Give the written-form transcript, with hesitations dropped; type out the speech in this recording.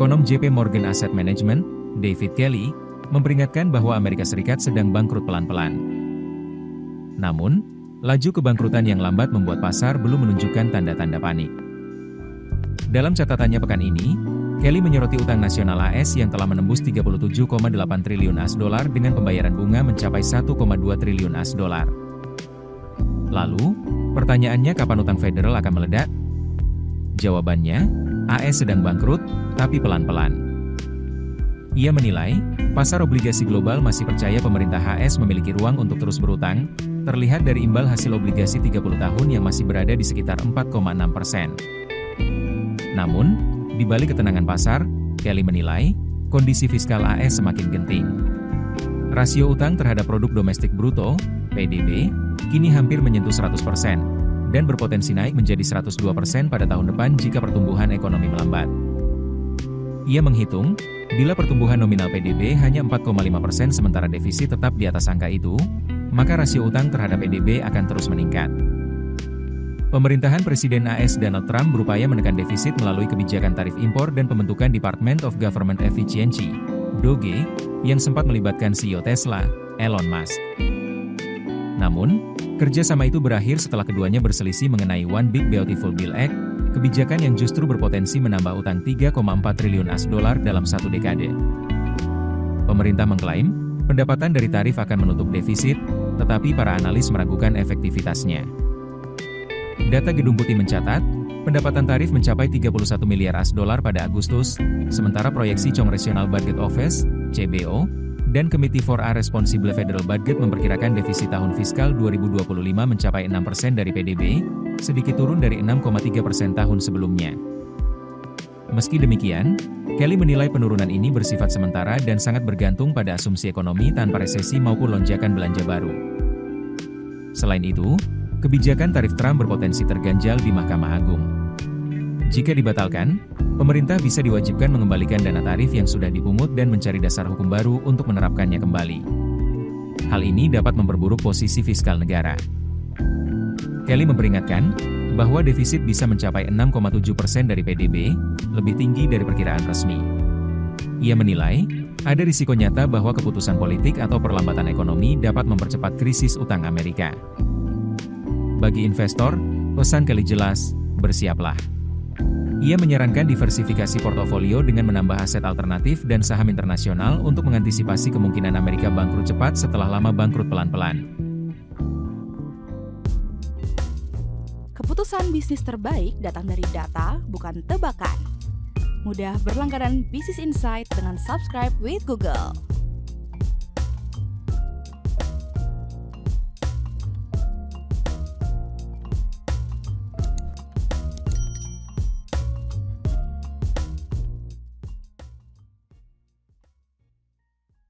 Ekonom JP Morgan Asset Management, David Kelly, memperingatkan bahwa Amerika Serikat sedang bangkrut pelan-pelan. Namun, laju kebangkrutan yang lambat membuat pasar belum menunjukkan tanda-tanda panik. Dalam catatannya pekan ini, Kelly menyoroti utang nasional AS yang telah menembus 37,8 triliun AS dolar dengan pembayaran bunga mencapai 1,2 triliun AS dolar. Lalu, pertanyaannya kapan utang federal akan meledak? Jawabannya, AS sedang bangkrut, tapi pelan-pelan. Ia menilai, pasar obligasi global masih percaya pemerintah AS memiliki ruang untuk terus berutang, terlihat dari imbal hasil obligasi 30 tahun yang masih berada di sekitar 4,6%. Namun, di balik ketenangan pasar, Kelly menilai, kondisi fiskal AS semakin genting. Rasio utang terhadap produk domestik bruto, PDB, kini hampir menyentuh 100%, dan berpotensi naik menjadi 102% pada tahun depan jika pertumbuhan ekonomi melambat. Ia menghitung, bila pertumbuhan nominal PDB hanya 4,5% sementara defisit tetap di atas angka itu, maka rasio utang terhadap PDB akan terus meningkat. Pemerintahan Presiden AS Donald Trump berupaya menekan defisit melalui kebijakan tarif impor dan pembentukan Department of Government Efficiency, DOGE, yang sempat melibatkan CEO Tesla, Elon Musk. Namun, kerjasama itu berakhir setelah keduanya berselisih mengenai One Big Beautiful Bill Act, kebijakan yang justru berpotensi menambah utang 3,4 triliun AS dolar dalam satu dekade. Pemerintah mengklaim, pendapatan dari tarif akan menutup defisit, tetapi para analis meragukan efektivitasnya. Data Gedung Putih mencatat, pendapatan tarif mencapai 31 miliar AS dolar pada Agustus, sementara proyeksi Congressional Budget Office, CBO, dan Committee for a Responsible Federal Budget memperkirakan defisit tahun fiskal 2025 mencapai 6% dari PDB, sedikit turun dari 6,3% tahun sebelumnya. Meski demikian, Kelly menilai penurunan ini bersifat sementara dan sangat bergantung pada asumsi ekonomi tanpa resesi maupun lonjakan belanja baru. Selain itu, kebijakan tarif Trump berpotensi terganjal di Mahkamah Agung. Jika dibatalkan, pemerintah bisa diwajibkan mengembalikan dana tarif yang sudah dipungut dan mencari dasar hukum baru untuk menerapkannya kembali. Hal ini dapat memperburuk posisi fiskal negara. Kelly memperingatkan bahwa defisit bisa mencapai 6,7% dari PDB, lebih tinggi dari perkiraan resmi. Ia menilai, ada risiko nyata bahwa keputusan politik atau perlambatan ekonomi dapat mempercepat krisis utang Amerika. Bagi investor, pesan Kelly jelas, bersiaplah. Ia menyarankan diversifikasi portofolio dengan menambah aset alternatif dan saham internasional untuk mengantisipasi kemungkinan Amerika bangkrut cepat setelah lama bangkrut pelan-pelan. Keputusan bisnis terbaik datang dari data, bukan tebakan. Mudah berlangganan Business Insight dengan subscribe with Google.